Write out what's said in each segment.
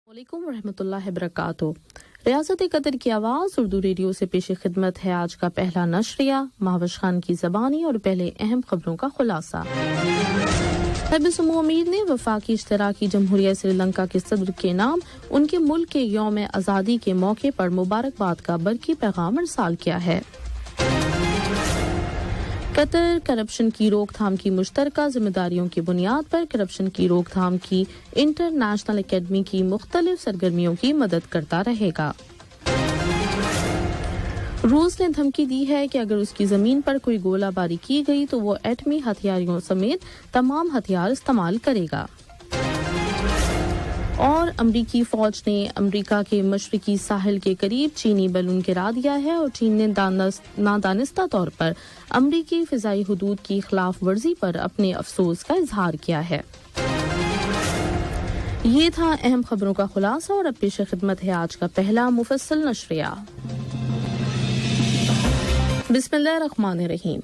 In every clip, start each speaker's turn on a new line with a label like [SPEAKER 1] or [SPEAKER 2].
[SPEAKER 1] علیکم ورحمۃ اللہ وبرکاتہ۔ ریاست قطر کی آواز اردو ریڈیو سے پیش خدمت ہے آج کا پہلا نشریہ مہوش خان کی زبانی اور پہلے اہم خبروں کا خلاصہ۔ صاحب سمو امیر نے وفاقی اشتراکی جمہوریہ سری لنکا کے صدر کے نام ان کے ملک کے یوم آزادی کے موقع پر مبارکباد کا برقی پیغام ارسال کیا ہے۔ قطر کرپشن کی روک تھام کی مشترکہ ذمہ داریوں کی بنیاد پر کرپشن کی روک تھام کی انٹرنیشنل اکیڈمی کی مختلف سرگرمیوں کی مدد کرتا رہے گا۔ روس نے دھمکی دی ہے کہ اگر اس کی زمین پر کوئی گولہ باری کی گئی تو وہ ایٹمی ہتھیاروں سمیت تمام ہتھیار استعمال کرے گا۔ اور امریکی فوج نے امریکہ کے مشرقی ساحل کے قریب چینی بیلون گرا دیا ہے اور چین نے نادانستہ طور پر امریکی فضائی حدود کی خلاف ورزی پر اپنے افسوس کا اظہار کیا ہے۔ یہ تھا اہم خبروں کا خلاصہ اور اب پیش خدمت ہے آج کا پہلا مفصل نشریہ۔ بسم اللہ الرحمن الرحیم۔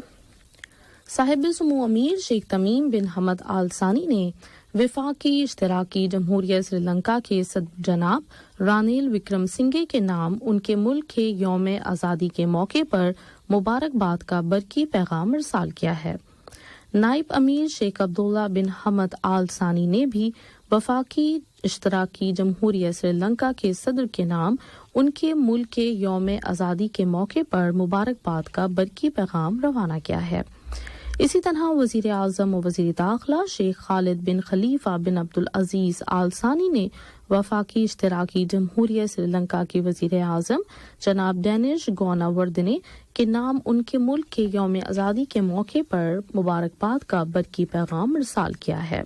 [SPEAKER 1] صاحب سمو امیر شیخ تمیم بن حمد آل ثانی نے وفاقی اشتراکی جمہوریہ سری لنکا کے صدر جناب رانیل وکرم سنگھے کے نام ان کے ملک کے یوم آزادی کے موقع پر مبارکباد کا برقی پیغام ارسال کیا ہے۔ نائب امیر شیخ عبداللہ بن حمد آل ثانی نے بھی وفاقی اشتراکی جمہوریہ سری لنکا کے صدر کے نام ان کے ملک کے یوم آزادی کے موقع پر مبارکباد کا برقی پیغام روانہ کیا ہے۔ اسی طرح وزیر اعظم و وزیر داخلہ شیخ خالد بن خلیفہ بن عبدالعزیز آل ثانی نے وفاقی اشتراکی جمہوریہ سری لنکا کے وزیر اعظم جناب ڈینش گوناوردنے کے نام ان کے ملک کے یوم آزادی کے موقع پر مبارکباد کا برقی پیغام ارسال کیا ہے۔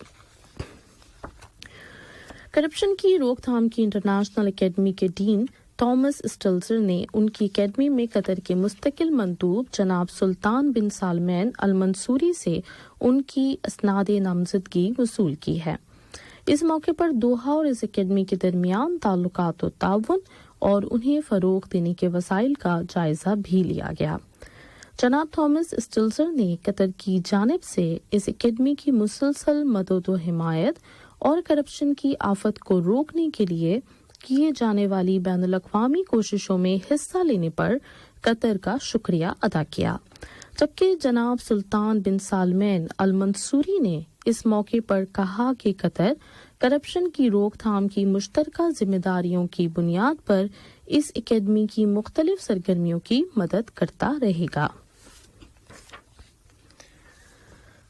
[SPEAKER 1] کرپشن کی روک تھام کی انٹرنیشنل اکیڈمی کے ڈین تھامس اسٹلزر نے ان کی اکیڈمی میں قطر کے مستقل مندوب جناب سلطان بن سالمین المنصوری سے ان کی اسناد نامزدگی وصول کی ہے۔ اس موقع پر دوحہ اور اس اکیڈمی کے درمیان تعلقات و تعاون اور انہیں فروغ دینے کے وسائل کا جائزہ بھی لیا گیا۔ جناب تھامس اسٹلزر نے قطر کی جانب سے اس اکیڈمی کی مسلسل مدد و حمایت اور کرپشن کی آفت کو روکنے کے لیے کیے جانے والی بین الاقوامی کوششوں میں حصہ لینے پر قطر کا شکریہ ادا کیا، جبکہ جناب سلطان بن سالمین المنصوری نے اس موقع پر کہا کہ قطر کرپشن کی روک تھام کی مشترکہ ذمہ داریوں کی بنیاد پر اس اکیڈمی کی مختلف سرگرمیوں کی مدد کرتا رہے گا۔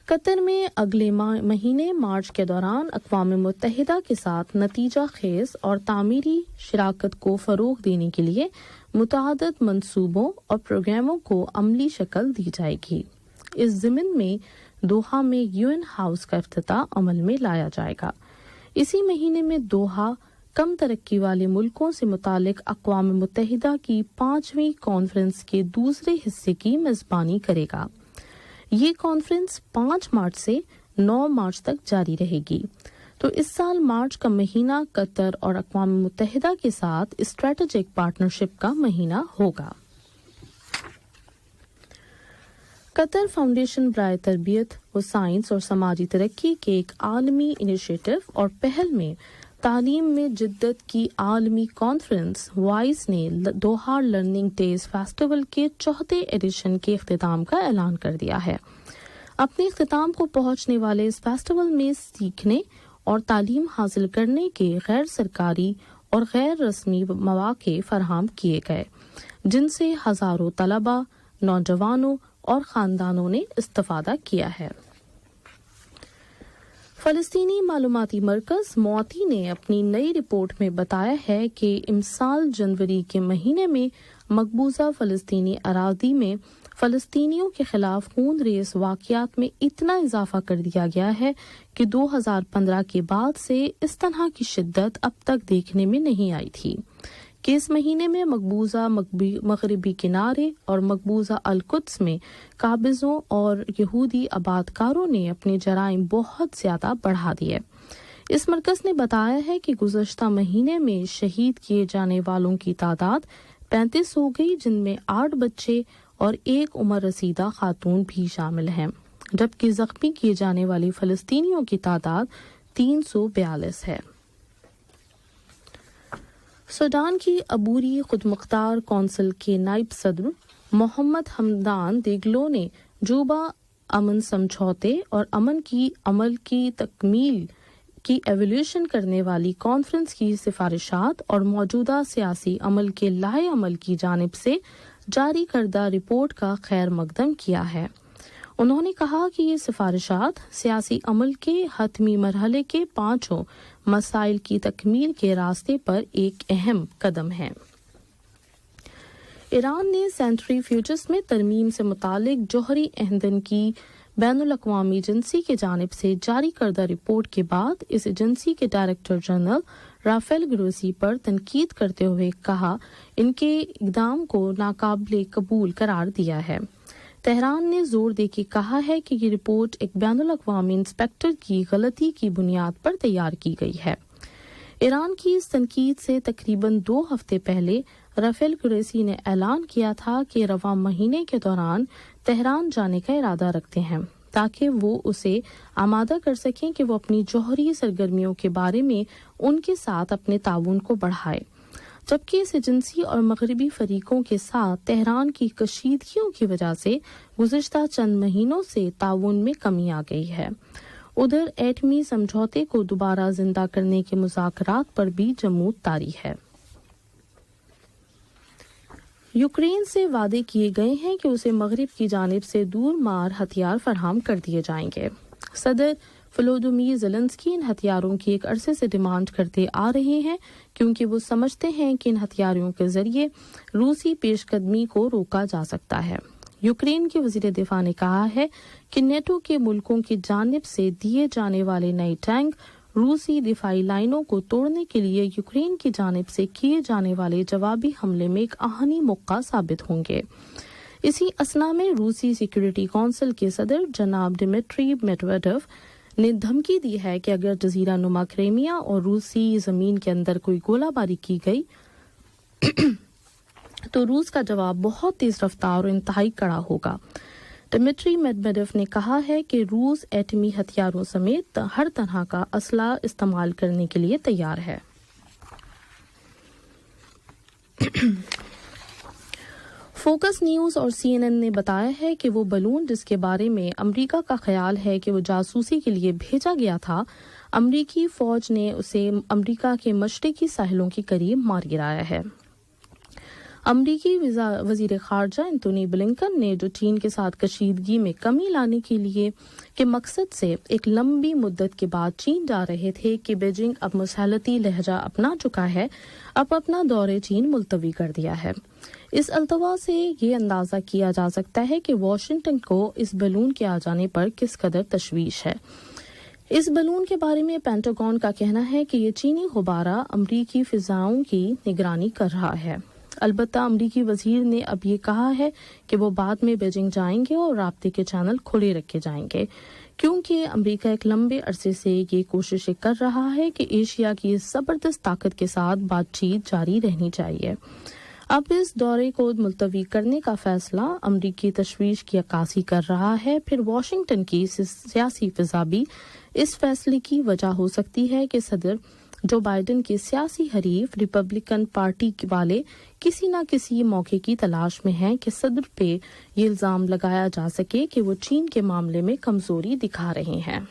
[SPEAKER 1] قطر میں اگلے مہینے مارچ کے دوران اقوام متحدہ کے ساتھ نتیجہ خیز اور تعمیری شراکت کو فروغ دینے کے لیے متعدد منصوبوں اور پروگراموں کو عملی شکل دی جائے گی۔ اس ضمن میں دوحہ میں UN ہاؤس کا افتتاح عمل میں لایا جائے گا۔ اسی مہینے میں دوحہ کم ترقی والے ملکوں سے متعلق اقوام متحدہ کی 5ویں کانفرنس کے دوسرے حصے کی میزبانی کرے گا۔ یہ کانفرنس 5 مارچ سے 9 مارچ تک جاری رہے گی۔ تو اس سال مارچ کا مہینہ قطر اور اقوام متحدہ کے ساتھ اسٹریٹجک پارٹنرشپ کا مہینہ ہوگا۔ قطر فاؤنڈیشن برائے تربیت و سائنس اور سماجی ترقی کے ایک عالمی انیشیٹو اور پہل میں تعلیم میں جدت کی عالمی کانفرنس وائس نے دوحہ لرننگ ڈیز فیسٹیول کے 4تھے ایڈیشن کے اختتام کا اعلان کر دیا ہے۔ اپنے اختتام کو پہنچنے والے اس فیسٹیول میں سیکھنے اور تعلیم حاصل کرنے کے غیر سرکاری اور غیر رسمی مواقع فراہم کیے گئے، جن سے ہزاروں طلباء، نوجوانوں اور خاندانوں نے استفادہ کیا ہے۔ فلسطینی معلوماتی مرکز موتی نے اپنی نئی رپورٹ میں بتایا ہے کہ امسال جنوری کے مہینے میں مقبوضہ فلسطینی اراضی میں فلسطینیوں کے خلاف خون ریز واقعات میں اتنا اضافہ کر دیا گیا ہے کہ 2015 کے بعد سے اس طرح کی شدت اب تک دیکھنے میں نہیں آئی تھی کہ اس مہینے میں مقبوضہ مغربی کنارے اور مقبوضہ القدس میں قابضوں اور یہودی آبادکاروں نے اپنے جرائم بہت زیادہ بڑھا دیے۔ اس مرکز نے بتایا ہے کہ گزشتہ مہینے میں شہید کیے جانے والوں کی تعداد 35 ہو گئی، جن میں 8 بچے اور 1 عمر رسیدہ خاتون بھی شامل ہیں، جبکہ زخمی کیے جانے والی فلسطینیوں کی تعداد 342 ہے۔ सूडान की अबूरी खुद मुख्तार कौंसिल के नायब सदर मोहम्मद हमदान देगलो ने जूबा अमन समझौते और अमन की अमल की तकमील की एवोल्यूशन करने वाली कॉन्फ्रेंस की सिफारिशात और मौजूदा सियासी अमल के लाए अमल की जानिब से जारी करदा रिपोर्ट का खैर मकदम किया है। उन्होंने कहा कि ये सिफारिशात सियासी अमल के हतमी मरहले के 5 मसाइल की तकमील के रास्ते पर एक अहम कदम है। ईरान ने सेंट्रीफ्यूजस में तरमीम से मुतालिक जोहरी ईंधन की बैनुल-अक़वामी एजेंसी की जानिब से जारी करदा रिपोर्ट के बाद इस एजेंसी के डायरेक्टर जनरल राफेल ग्रोसी पर तनकीद करते हुए कहा इनके इक़दाम को नाकाबिले कबूल करार दिया है। तेहरान ने जोर देके कहा है कि ये रिपोर्ट एक बैनुल-अक़वामी इंस्पेक्टर की गलती की बुनियाद पर तैयार की गई है। ईरान की इस तनकीद से तकरीबन 2 हफ्ते पहले राफेल ग्रोसी ने ऐलान किया था कि रवां महीने के दौरान तेहरान जाने का इरादा रखते हैं ताकि वो उसे आमादा कर सकें कि वो अपनी जौहरी सरगर्मियों के बारे में उनके साथ अपने ताउन को बढ़ाए, जबकि इस एजेंसी और मगरबी फरीकों के साथ तेहरान की कशीदगियों की वजह से गुज़िश्ता चंद महीनों से ताउन में कमी आ गई है। उधर एटमी समझौते को दोबारा जिंदा करने के मुज़ाकरात पर भी जमूद तारी है। यूक्रेन से वादे किए गए हैं कि उसे मगरिब की जानिब से दूर मार हथियार फराहम कर दिए जाएंगे। सदर वोलोदिमीर ज़ेलेंस्की इन हथियारों की एक अरसे से डिमांड करते आ रहे हैं क्योंकि वो समझते हैं कि इन हथियारों के जरिए रूसी पेशकदमी को रोका जा सकता है। यूक्रेन के वजीर दिफा ने कहा है कि नेटो के मुल्कों की जानिब से दिए जाने वाले नए टैंक रूसी दिफाई लाइनों को तोड़ने के लिए यूक्रेन की जानिब से किए जाने वाले जवाबी हमले में एक आहनी मौका साबित होंगे। इसी असना में रूसी सिक्योरिटी काउंसिल के सदर जनाब दिमित्री मेदवेदेव ने धमकी दी है कि अगर जजीरा नुमा क्रीमिया और रूसी जमीन के अंदर कोई गोलाबारी की गई तो रूस का जवाब बहुत तेज रफ्तार और इंतहाई कड़ा होगा। दिमित्री मेदवेदेव ने कहा है कि रूस एटमी हथियारों समेत हर तरह का असला इस्तेमाल करने के लिए तैयार है। फोकस न्यूज और CNN ने बताया है कि वो बलून जिसके बारे में अमेरिका का ख्याल है कि वो जासूसी के लिए भेजा गया था, अमेरिकी फौज ने उसे अमेरिका के मशरकी साहिलों के करीब मार गिराया है। अमरीकी वजीर खारजा एंटोनी ब्लिंकन ने जो चीन के साथ कशीदगी में कमी लाने के लिए के मकसद से एक लंबी मुद्दत के बाद चीन जा रहे थे कि बीजिंग अब मुसहलती लहजा अपना चुका है, अब अपना दौरे चीन मुलतवी कर दिया है। इस अल्तवा से ये अंदाजा किया जा सकता है कि वाशिंगटन को इस बलून के आ जाने पर किस कदर तशवीश है। इस बलून के बारे में पेंटागन का कहना है कि ये चीनी गुब्बारा अमरीकी फिजाओं की निगरानी कर रहा है। अलबत्ता अमरीकी वजीर ने अब ये कहा है कि वो बाद में बीजिंग जाएंगे और राब्ते के चैनल खुले रखे जाएंगे, क्योंकि अमेरिका एक लंबे अरसे से ये कोशिशें कर रहा है कि एशिया की इस जबरदस्त ताकत के साथ बातचीत जारी रहनी चाहिए। अब इस दौरे को मुलतवी करने का फैसला अमरीकी तशवीश की अक्कासी कर रहा है। फिर वाशिंगटन की सियासी फिजा भी इस फैसले की वजह हो सकती है कि सदर जो बाइडेन के सियासी हरीफ रिपब्लिकन पार्टी वाले किसी न किसी मौके की तलाश में हैं कि सदर पे ये इल्जाम लगाया जा सके कि वो चीन के मामले में कमजोरी दिखा रहे हैं।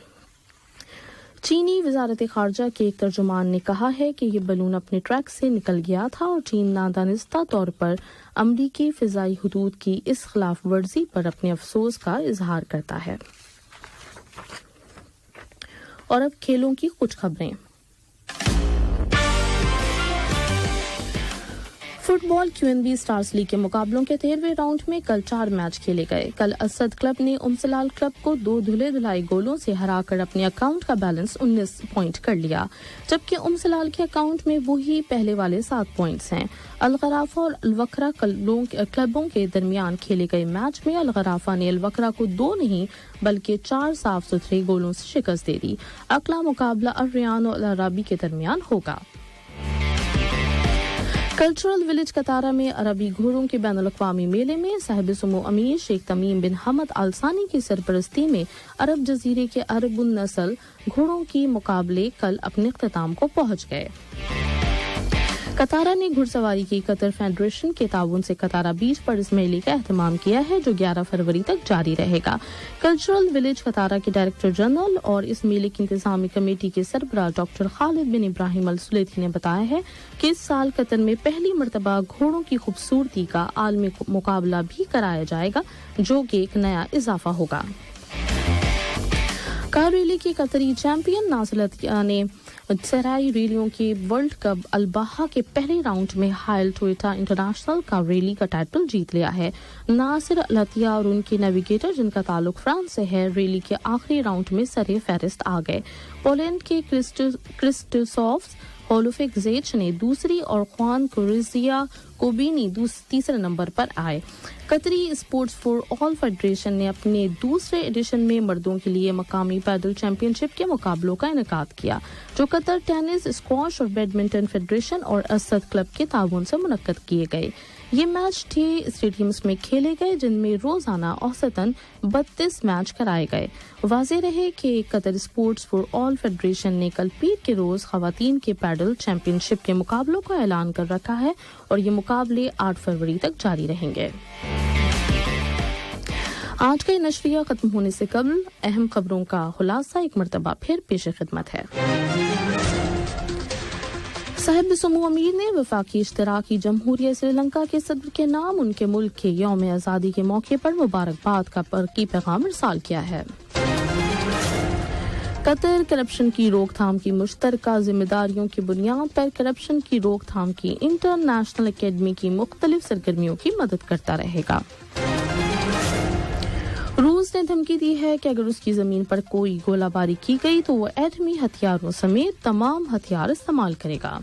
[SPEAKER 1] चीनी वजारत खारजा के एक तर्जुमान ने कहा है कि ये बलून अपने ट्रैक से निकल गया था और चीन नादानिस्ता तौर पर अमरीकी फिजाई हुदूद की इस खिलाफ वर्जी पर अपने अफसोस का इजहार करता है। और अब खेलों की कुछ खबरें। फुटबॉल QNB स्टार्स लीग के मुकाबलों के 13वें राउंड में कल 4 मैच खेले गए। कल असद क्लब ने उमसलाल क्लब को 2 धुले धुलाई गोलों से हराकर अपने अकाउंट का बैलेंस 19 पॉइंट कर लिया, जबकि उमसलाल के अकाउंट में वही पहले वाले 7 पॉइंट्स हैं। अलगराफा और अलवक्रा क्लबों के दरमियान खेले गए मैच में अलगराफा ने अलवक्रा को 2 नहीं बल्कि 4 साफ सुथरे गोलों से शिकस्त दे दी। अगला मुकाबला अर्रियान और अराबी के दरमियान होगा। कल्चरल विलेज कतारा में अरबी घोड़ों के बैनुल-अक़वामी मेले में साहिब सुमो अमीर शेख तमीम बिन हमद आल सानी की सरपरस्ती में अरब जजीरे के अरबुन नस्ल घोड़ों की मुकाबले कल अपने इख्तिताम को पहुंच गए। कतारा ने घुड़सवारी की कतर फेडरेशन के ताउन से कतारा बीच पर इस मेले का एहतमाम किया है, जो 11 फरवरी तक जारी रहेगा। कल्चरल विलेज कतारा के डायरेक्टर जनरल और इस मेले की इंतजामी कमेटी के सरबराह डॉक्टर खालिद बिन इब्राहिम अल सुलेती ने बताया है कि इस साल कतर में पहली मरतबा घोड़ों की खूबसूरती का आलमी मुकाबला भी कराया जाएगा, जो कि एक नया इजाफा होगा। कार रैली की कतरी चैंपियन नासिर लतिया ने सराई रैलियों के वर्ल्ड कप अलबाहा के पहले राउंड में हायल टोयोटा इंटरनेशनल कार रैली का टाइटल जीत लिया है। नासिर लतिया और उनके नेविगेटर, जिनका ताल्लुक फ्रांस से है, रैली के आखिरी राउंड में सरे फहरिस्त आ गए। पोलैंड के क्रिस्टोसॉफ होलोफेक ने दूसरी और ख्वान कुरेजिया कोबिनी तीसरे नंबर पर आए। कतरी स्पोर्ट्स फॉर ऑल फेडरेशन ने अपने दूसरे एडिशन में मर्दों के लिए मकामी पैदल चैंपियनशिप के मुकाबलों का इनेकाद किया, जो कतर टेनिस, स्क्वॉश और बैडमिंटन फेडरेशन और असद क्लब के ताउन से मुनक्कद किए गए। ये मैच 6 स्टेडियम्स में खेले गए, जिनमें रोजाना औसतन 32 मैच कराए गए। वाज़ेह रहे कि Qatar sports for all federation ने कल पीर के रोज खवातीन के पैडल चैंपियनशिप के मुकाबलों का ऐलान कर रखा है और ये मुकाबले 8 फरवरी तक जारी रहेंगे। आज का नशरिया खत्म होने से कबल अहम खबरों का खुलासा एक मरतबा फिर पेश खिदमत है। साहिब समूह अमीर ने वफाकी इश्तराकी जमहूरिया श्रीलंका के सदर के नाम उनके मुल्क के यौम आज़ादी के मौके पर मुबारकबाद का पैगाम इरसाल किया है। कतर करप्शन की रोकथाम की मुश्तरका जिम्मेदारियों की बुनियाद पर करप्शन की रोकथाम की इंटरनेशनल एकेडमी की मुख्तलिफ सरगर्मियों की मदद करता रहेगा। रूस ने धमकी दी है कि अगर उसकी जमीन पर कोई गोलाबारी की गई तो वो एटमी हथियारों समेत तमाम हथियार इस्तेमाल करेगा।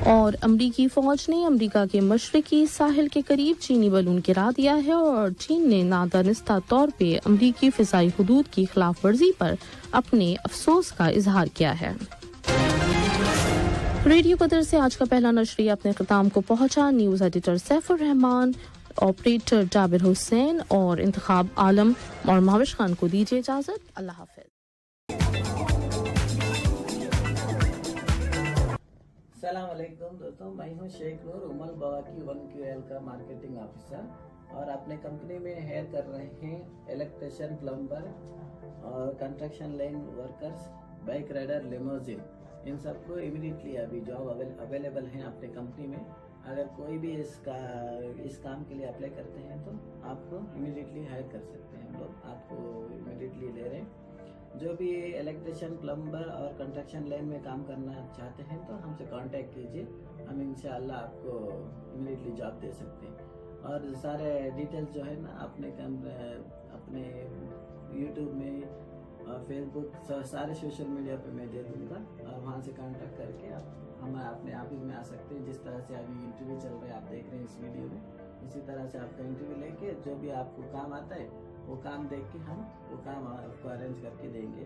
[SPEAKER 1] और अमरीकी फौज ने अमरीका के मशरकी साहिल के करीब चीनी बलून गिरा दिया है और चीन ने नादानिस्ता तौर पे अमरीकी फिजाई हुदूद की खिलाफ वर्जी पर अपने अफसोस का इजहार किया है। रेडियो कतर से आज का पहला नशरिया अपने ख्ताम को पहुंचा। News editor Saifur Rahman, operator Jabir Hussain और इंतखाब आलम और महाविश खान को दीजिए इजाजत। अल्लाह हाफिज।
[SPEAKER 2] अस्सलाम वालेकुम दोस्तों, मैं हूं शेख नूर उमल बवाकी 1QL का मार्केटिंग ऑफिसर और अपने कंपनी में है कर रहे हैं इलेक्ट्रिशियन, प्लम्बर और construction line workers, bike rider, limousine, इन सबको इमीडिएटली अभी जॉब अवेलेबल हैं अपने कंपनी में। अगर कोई भी इस काम के लिए अप्लाई करते हैं तो आपको इमीडिएटली हायर कर सकते हैं। हम लोग आपको इमीडिएटली ले रहे हैं। जो भी इलेक्ट्रिशियन, प्लम्बर और कंस्ट्रक्शन लाइन में काम करना चाहते हैं तो हमसे कांटेक्ट कीजिए, हम इंशाअल्लाह आपको इमीडिएटली जॉब दे सकते हैं। और सारे डिटेल्स जो है ना अपने यूट्यूब में और फेसबुक सारे सोशल मीडिया पे मैं दे दूँगा और वहाँ से कांटेक्ट करके आप हम अपने ऑफिस में आ सकते हैं। जिस तरह से अभी इंटरव्यू चल रहा है आप देख रहे हैं इस वीडियो में, इसी तरह से आपका इंटरव्यू लेके जो भी आपको काम आता है वो काम देख के हम वो काम आपको अरेंज करके देंगे।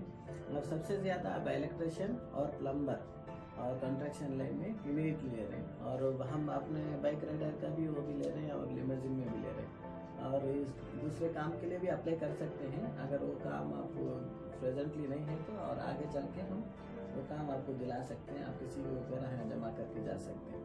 [SPEAKER 2] और सबसे ज़्यादा आप इलेक्ट्रिशियन और प्लम्बर और कंस्ट्रक्शन लाइन में इमीडिएटली ले रहे हैं और हम अपने बाइक राइडर का भी वो भी ले रहे हैं और लिमोजिन में भी ले रहे हैं। और इस दूसरे काम के लिए भी अप्लाई कर सकते हैं अगर वो काम आपको प्रेजेंटली नहीं है तो, और आगे चल के हम वो काम आपको दिला सकते हैं। आप किसी को वगैरह जमा करके जा सकते हैं।